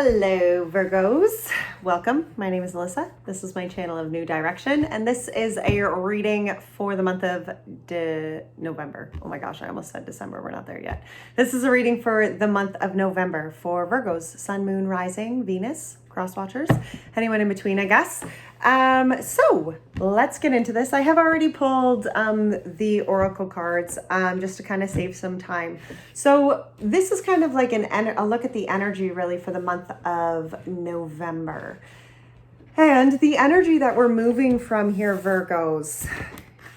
Hello Virgos, welcome. My name is Alyssa. This is my channel of New Direction, and this is a reading for the month of November. Oh my gosh, I almost said December. We're not there yet. This is a reading for the month of November for Virgos, Sun, Moon, Rising, Venus, cross watchers, anyone in between, I guess. So let's get into this. I have already pulled the oracle cards just to kind of save some time. So this is kind of like a look at the energy really for the month of November. And the energy that we're moving from here, Virgos,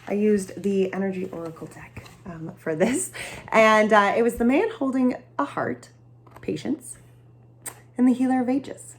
I used the energy oracle deck for this. And it was the man holding a heart, patience, and the healer of ages.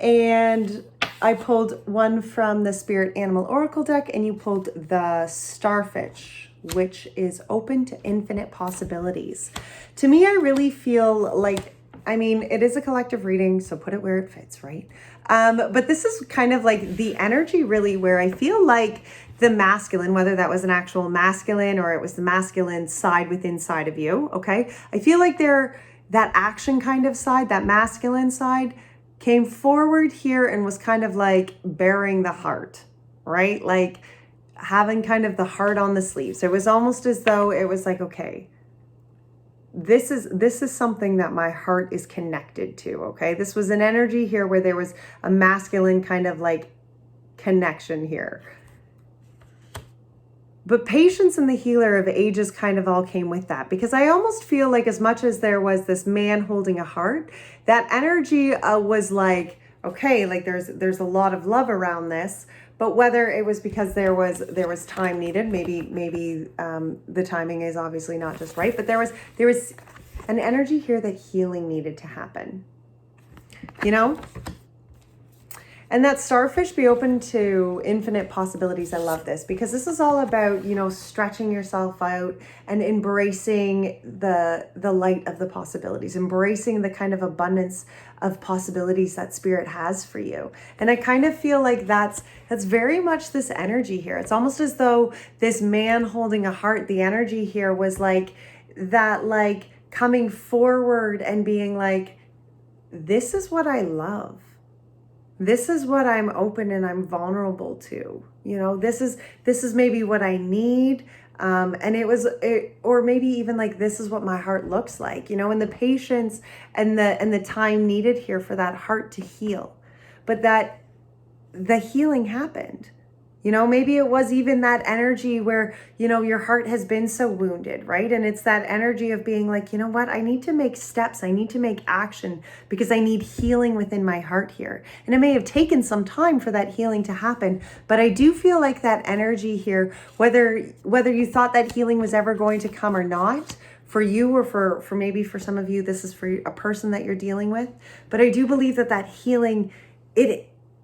And I pulled one from the Spirit Animal Oracle deck, and you pulled the Starfish, which is open to infinite possibilities. To me, I really feel like, I mean, it is a collective reading, so put it where it fits, right? But this is kind of like the energy really where I feel like the masculine, whether that was an actual masculine or it was the masculine side within inside of you, okay? I feel like that action kind of side, that masculine side, came forward here and was kind of like bearing the heart, right? Like having kind of the heart on the sleeves. It was almost as though it was like, okay, this is something that my heart is connected to, okay? This was an energy here where there was a masculine kind of like connection here. But patience and the healer of ages kind of all came with that, because I almost feel like as much as there was this man holding a heart, that energy was like, okay, like there's a lot of love around this, but whether it was because there was time needed, maybe the timing is obviously not just right, but there was an energy here that healing needed to happen, you know? And that starfish, be open to infinite possibilities. I love this because this is all about, you know, stretching yourself out and embracing the light of the possibilities, embracing the kind of abundance of possibilities that spirit has for you. And I kind of feel like that's very much this energy here. It's almost as though this man holding a heart, the energy here was like that, like coming forward and being like, this is what I love. This is what I'm open and I'm vulnerable to, you know, this is maybe what I need. Or maybe even like, this is what my heart looks like, you know, and the patience and the time needed here for that heart to heal, but that the healing happened. You know, maybe it was even that energy where, you know, your heart has been so wounded, right? And it's that energy of being like, you know what, I need to make steps. I need to make action because I need healing within my heart here. And it may have taken some time for that healing to happen, but I do feel like that energy here, whether you thought that healing was ever going to come or not, for you or for maybe for some of you, this is for a person that you're dealing with. But I do believe that healing,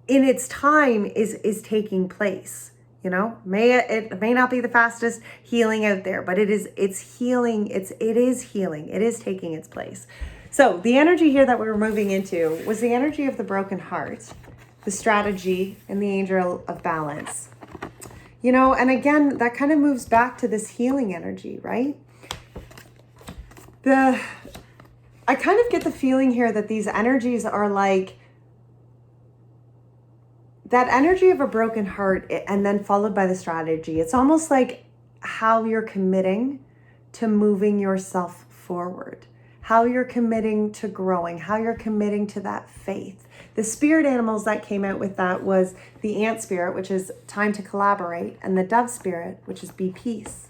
in its time is taking place, you know. It may not be the fastest healing out there, but it's healing. It is healing. It is taking its place. So the energy here that we were moving into was the energy of the broken heart, the strategy, and the angel of balance. You know, and again, that kind of moves back to this healing energy, right? I kind of get the feeling here that these energies are like that energy of a broken heart and then followed by the strategy. It's almost like how you're committing to moving yourself forward, how you're committing to growing, how you're committing to that faith. The spirit animals that came out with that was the ant spirit, which is time to collaborate, and the dove spirit, which is be peace.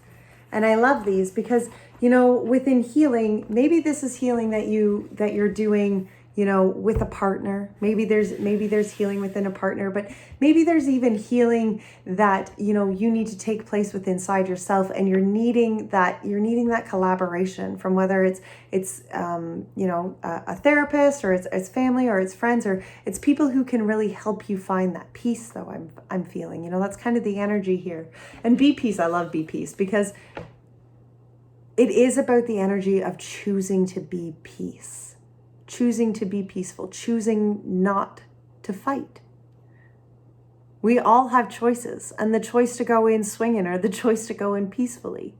And I love these because, you know, within healing, maybe this is healing that you're doing, you know, with a partner. Maybe there's healing within a partner, but maybe there's even healing that, you know, you need to take place within inside yourself, and you're needing that collaboration from whether it's you know, a therapist, or it's family, or it's friends, or it's people who can really help you find that peace. Though I'm feeling, you know, that's kind of the energy here. And be peace. I love be peace because it is about the energy of choosing to be peace. Choosing to be peaceful, choosing not to fight. We all have choices, and the choice to go in swinging or the choice to go in peacefully.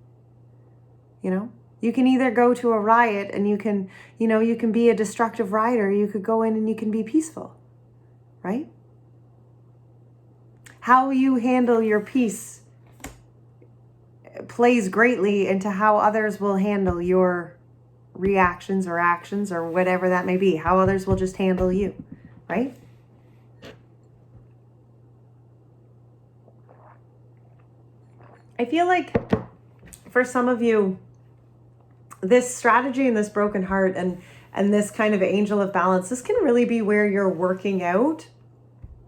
You know, You can either go to a riot and you can, you can be a destructive rioter. You could go in and you can be peaceful, right? How you handle your peace plays greatly into how others will handle your reactions or actions or whatever that may be, how others will just handle you, right? I feel like for some of you, this strategy and this broken heart and this kind of angel of balance, this can really be where you're working out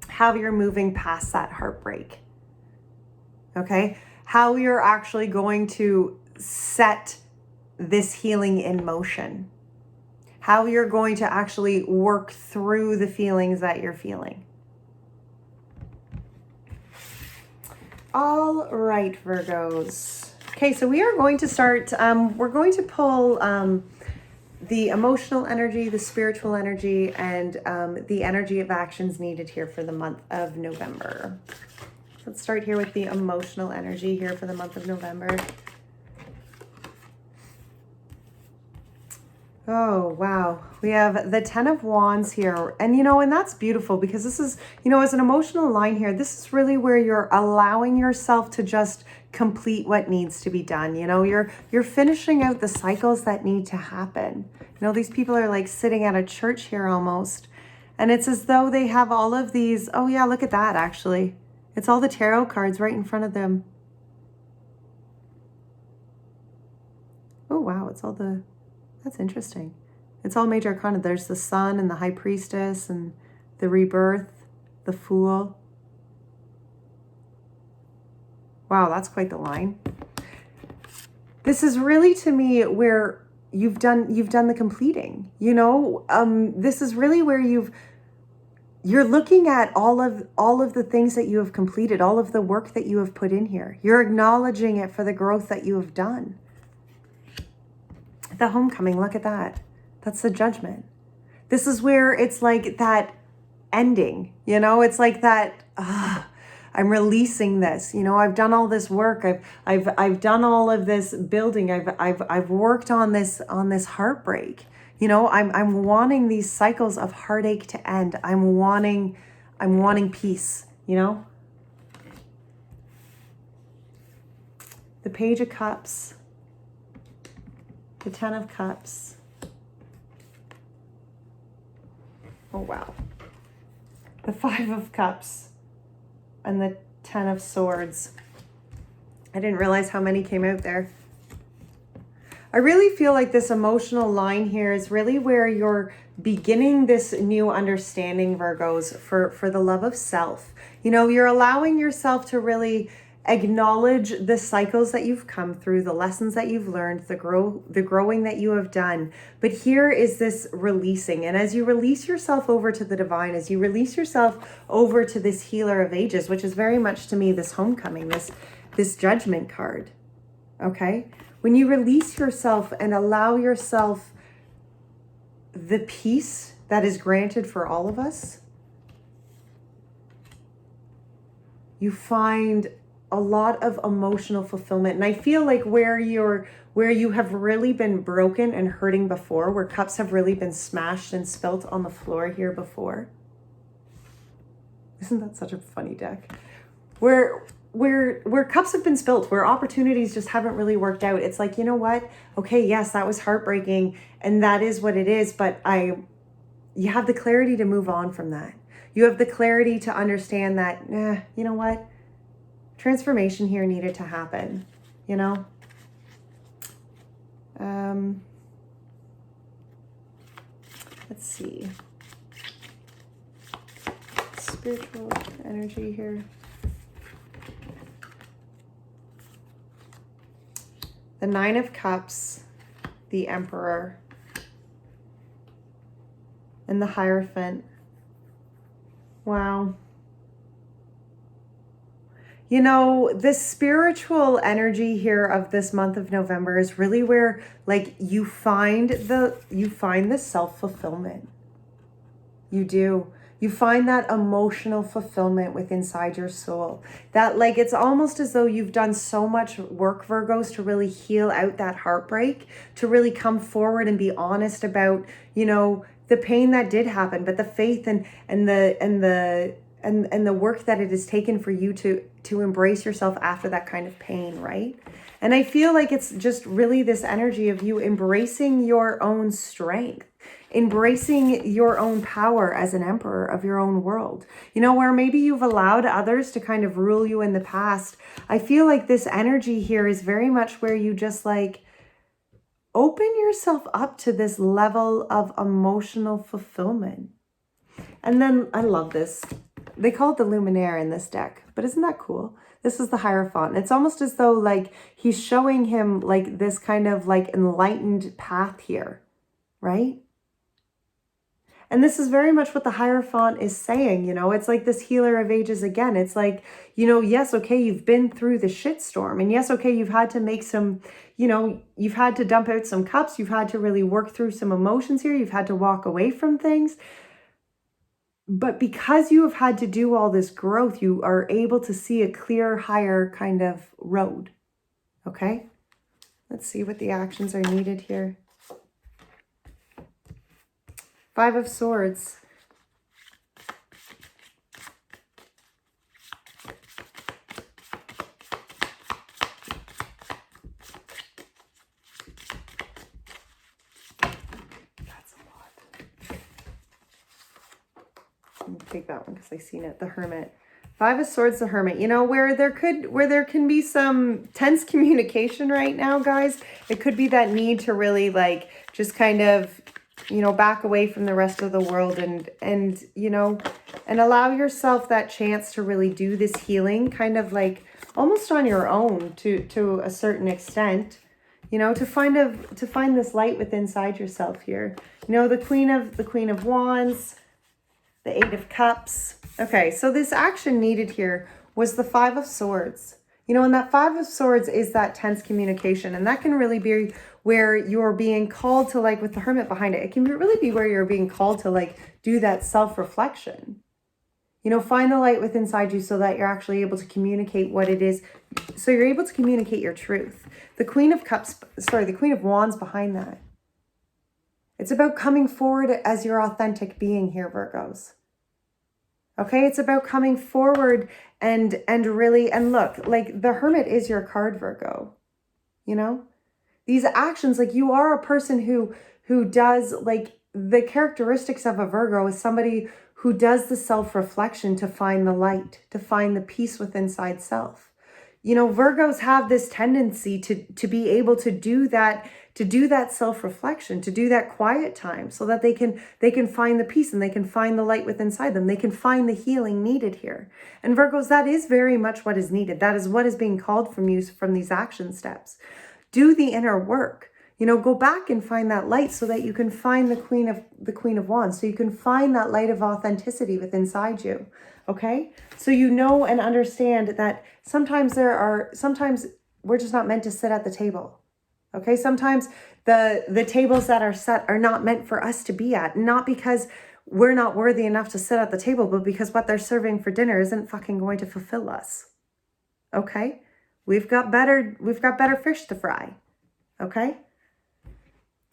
how you're moving past that heartbreak. Okay? How you're actually going to set this healing in motion. How you're going to actually work through the feelings that you're feeling. All right, Virgos. Okay, so we are going to start, we're going to pull the emotional energy, the spiritual energy, and the energy of actions needed here for the month of November. Let's start here with the emotional energy here for the month of November. Oh, wow. We have the 10 of Wands here. And, and that's beautiful because this is, as an emotional line here, this is really where you're allowing yourself to just complete what needs to be done. You're finishing out the cycles that need to happen. These people are like sitting at a church here almost. And it's as though they have all of these. Oh, yeah, look at that, actually. It's all the tarot cards right in front of them. Oh, wow. It's all the... That's interesting. It's all major arcana. There's the Sun and the High Priestess and the Rebirth, the Fool. Wow, that's quite the line. This is really, to me, where you've done the completing. This is really where you're looking at all of the things that you have completed, all of the work that you have put in here. You're acknowledging it for the growth that you have done. The homecoming, look at that. That's the Judgment. This is where it's like that ending, it's like that, I'm releasing this, I've done all this work. I've done all of this building. I've worked on this heartbreak. I'm wanting these cycles of heartache to end. I'm wanting peace, The Page of Cups. The 10 of Cups. Oh, wow. The 5 of Cups. And the 10 of Swords. I didn't realize how many came out there. I really feel like this emotional line here is really where you're beginning this new understanding, Virgos, for the love of self. You're allowing yourself to really acknowledge the cycles that you've come through, the lessons that you've learned, the growing that you have done. But here is this releasing. And as you release yourself over to the divine, as you release yourself over to this healer of ages, which is very much to me this homecoming, this Judgment card. Okay? When you release yourself and allow yourself the peace that is granted for all of us, you find a lot of emotional fulfillment. And I feel like where you have really been broken and hurting before, where cups have really been smashed and spilt on the floor here before. Isn't that such a funny deck? Where cups have been spilt, where opportunities just haven't really worked out. It's like, you know what? Okay, yes, that was heartbreaking and that is what it is, but you have the clarity to move on from that. You have the clarity to understand that, you know what? Transformation here needed to happen, Let's see. Spiritual energy here. The 9 of Cups, the Emperor, and the Hierophant. Wow. This spiritual energy here of this month of November is really where like you find the self-fulfillment. You do. You find that emotional fulfillment within inside your soul. That like, it's almost as though you've done so much work, Virgos, to really heal out that heartbreak, to really come forward and be honest about, you know, the pain that did happen, but the faith and the work that it has taken for you to embrace yourself after that kind of pain, right? And I feel like it's just really this energy of you embracing your own strength, embracing your own power as an emperor of your own world. You know, where maybe you've allowed others to kind of rule you in the past. I feel like this energy here is very much where you just like open yourself up to this level of emotional fulfillment. And then I love this. They call it the Luminaire in this deck, but isn't that cool? This is the Hierophant. It's almost as though like he's showing him like this kind of like enlightened path here, right? And this is very much what the Hierophant is saying, you know, it's like this healer of ages again. It's like, you know, yes, okay, you've been through the shitstorm. And yes, okay, you've had to make some, you know, you've had to dump out some cups. You've had to really work through some emotions here. You've had to walk away from things. But because you have had to do all this growth, you are able to see a clear, higher kind of road. Okay? Let's see what the actions are needed here. 5 of Swords. That's a lot. Let me take that one because I seen it. The Hermit. 5 of Swords, the Hermit. You know, where there can be some tense communication right now, guys. It could be that need to really like just kind of, you know, back away from the rest of the world and you know, and allow yourself that chance to really do this healing kind of like almost on your own to a certain extent, you know, to find this light within inside yourself here. You know, the Queen of Wands, the 8 of Cups. Okay, so this action needed here was the 5 of Swords. You know, and that 5 of Swords is that tense communication. And that can really be where you're being called to, like with the Hermit behind it, it can really be where you're being called to like do that self-reflection. You know, find the light within inside you so that you're actually able to communicate what it is. So you're able to communicate your truth. The Queen of Cups, sorry, the Queen of Wands behind that. It's about coming forward as your authentic being here, Virgos. Okay, it's about coming forward and really, and look, like the Hermit is your card, Virgo. You know, these actions, like you are a person who does, like the characteristics of a Virgo is somebody who does the self-reflection to find the light, to find the peace within inside self. You know, Virgos have this tendency to be able to do that self-reflection, to do that quiet time so that they can find the peace and they can find the light within inside them. They can find the healing needed here. And Virgos, that is very much what is needed. That is what is being called from you from these action steps. Do the inner work. You know, go back and find that light so that you can find the Queen of Wands. So you can find that light of authenticity within inside you. Okay? So you know and understand that sometimes we're just not meant to sit at the table. Okay? Sometimes the tables that are set are not meant for us to be at. Not because we're not worthy enough to sit at the table, but because what they're serving for dinner isn't fucking going to fulfill us. Okay? We've got better fish to fry. Okay?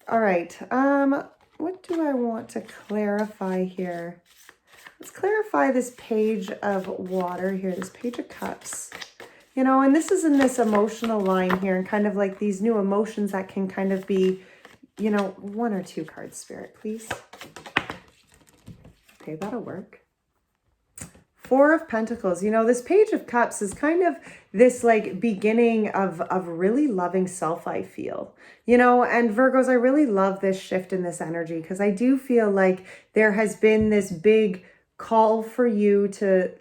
All right. What do I want to clarify here? Let's clarify this Page of Water here, this Page of Cups. You know, and this is in this emotional line here and kind of like these new emotions that can kind of be, you know, 1 or 2 cards, Spirit, please. Okay, that'll work. 4 of Pentacles. You know, this Page of Cups is kind of this like beginning of really loving self, I feel. You know, and Virgos, I really love this shift in this energy because I do feel like there has been this big call for you to,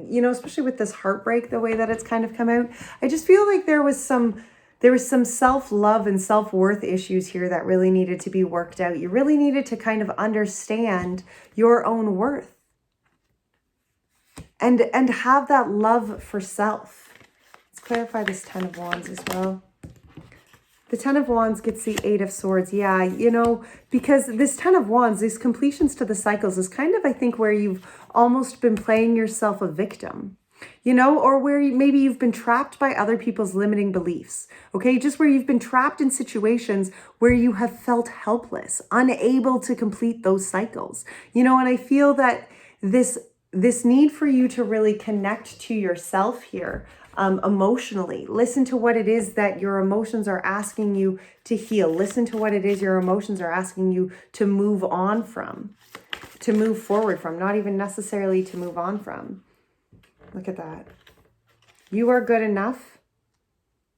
you know, especially with this heartbreak, the way that it's kind of come out. I just feel like there was some self-love and self-worth issues here that really needed to be worked out. You really needed to kind of understand your own worth. And have that love for self. Let's clarify this 10 of Wands as well. The Ten of Wands gets the Eight of Swords. Yeah, you know, because this Ten of Wands, these completions to the cycles is kind of, I think, where you've almost been playing yourself a victim, you know, or where maybe you've been trapped by other people's limiting beliefs, okay? Just where you've been trapped in situations where you have felt helpless, unable to complete those cycles, you know, and I feel that this need for you to really connect to yourself here, emotionally. Listen to what it is that your emotions are asking you to heal. Listen to what it is your emotions are asking you to move on from, to move forward from, not even necessarily to move on from. Look at that. You are good enough.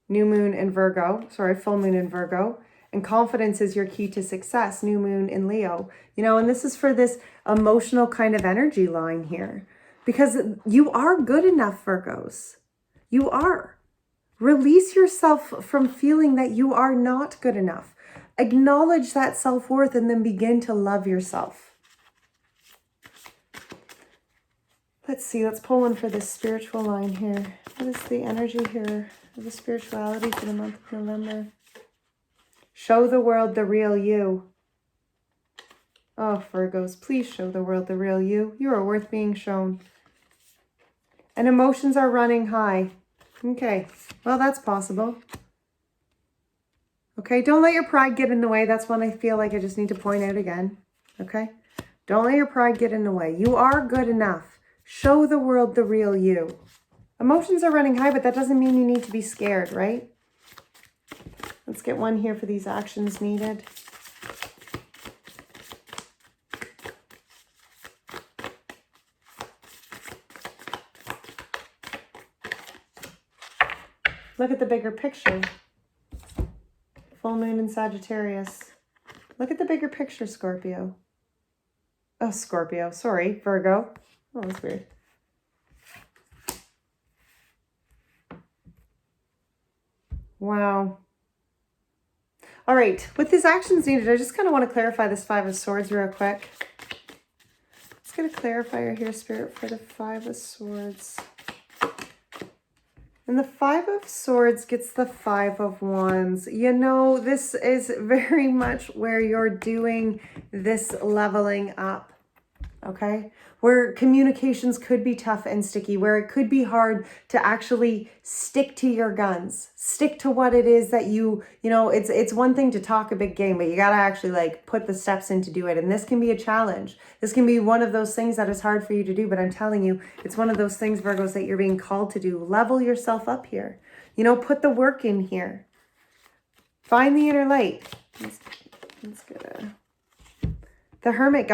New moon in Virgo, sorry, full moon in Virgo. And confidence is your key to success. New moon in Leo. You know, and this is for this emotional kind of energy line here. Because you are good enough, Virgos. You are. Release yourself from feeling that you are not good enough. Acknowledge that self-worth and then begin to love yourself. Let's see, let's pull one for this spiritual line here. What is the energy here of the spirituality for the month of November? Show the world the real you. Oh, Virgos, please show the world the real you. You are worth being shown. And emotions are running high. Okay, well, that's possible. Okay, don't let your pride get in the way. That's one I feel like I just need to point out again. Okay, don't let your pride get in the way. You are good enough. Show the world the real you. Emotions are running high, but that doesn't mean you need to be scared, right? Let's get one here for these actions needed. Look at the bigger picture. Full moon in Sagittarius. Look at the bigger picture, Scorpio. Oh, Scorpio. Sorry, Virgo. Oh, that's weird. Wow. All right. With these actions needed, I just kind of want to clarify this Five of Swords real quick. Let's get a clarifier here, Spirit, for the Five of Swords. And the Five of Swords gets the Five of Wands. You know, this is very much where you're doing this leveling up, okay? Where communications could be tough and sticky, where it could be hard to actually stick to your guns, stick to what it is that you know, it's one thing to talk a big game, but you got to actually like put the steps in to do it. And this can be a challenge. This can be one of those things that is hard for you to do, but I'm telling you, it's one of those things, Virgos, that you're being called to do. Level yourself up here. You know, put the work in here. Find the inner light. Let's get a... The Hermit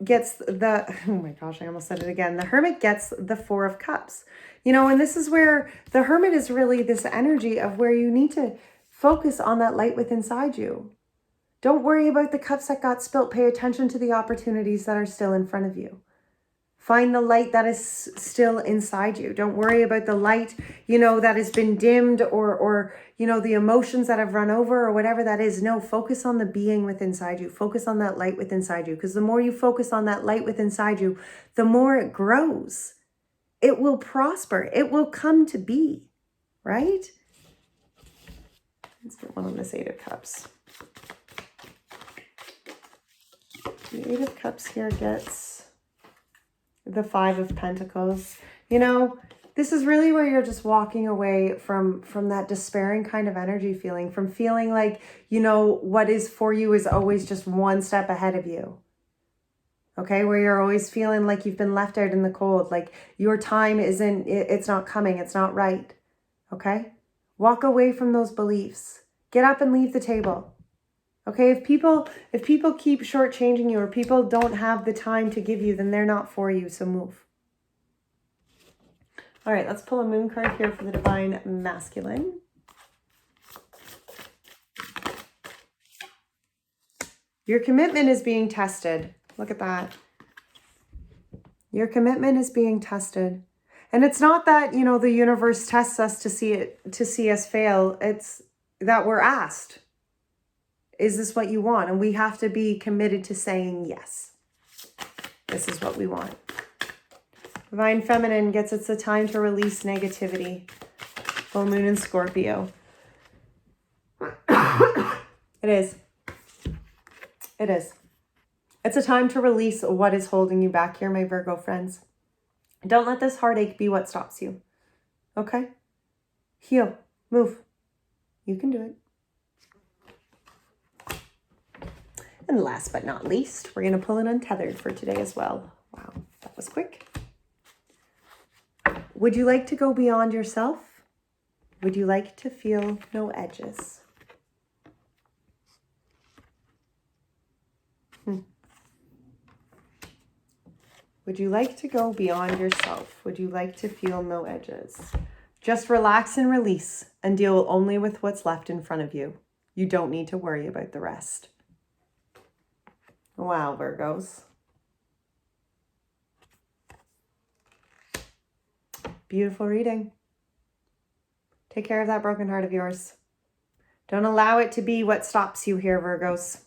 gets the, oh my gosh, I almost said it again. The Hermit gets the Four of Cups. You know, and this is where the Hermit is really this energy of where you need to focus on that light within inside you. Don't worry about the cups that got spilt. Pay attention to the opportunities that are still in front of you. Find the light that is still inside you. Don't worry about the light, you know, that has been dimmed or, you know, the emotions that have run over or whatever that is. No, focus on the being within inside you. Focus on that light within inside you. Because the more you focus on that light within inside you, the more it grows. It will prosper. It will come to be, right? Let's get one on this Eight of Cups. The Eight of Cups here gets the Five of Pentacles. You know, this is really where you're just walking away from that despairing kind of energy feeling, from feeling like, you know, what is for you is always just one step ahead of you. Okay, where you're always feeling like you've been left out in the cold, like your time isn't, it's not coming, it's not right. Okay, walk away from those beliefs. Get up and leave the table. Okay, if people keep shortchanging you or people don't have the time to give you, then they're not for you, so move. All right, let's pull a moon card here for the Divine Masculine. Your commitment is being tested. Look at that. Your commitment is being tested. And it's not that, you know, the universe tests us to see us fail. It's that we're asked. Is this what you want? And we have to be committed to saying yes. This is what we want. Divine Feminine gets it's a time to release negativity. Full moon in Scorpio. It is. It is. It's a time to release what is holding you back here, my Virgo friends. Don't let this heartache be what stops you. Okay? Heal. Move. You can do it. And last but not least, we're going to pull an untethered for today as well. Wow, that was quick. Would you like to go beyond yourself? Would you like to feel no edges? Would you like to go beyond yourself? Would you like to feel no edges? Just relax and release and deal only with what's left in front of you. You don't need to worry about the rest. Wow, Virgos. Beautiful reading. Take care of that broken heart of yours. Don't allow it to be what stops you here, Virgos.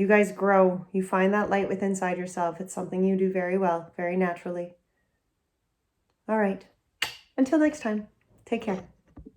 You guys grow. You find that light within inside yourself. It's something you do very well, very naturally. All right. Until next time, take care.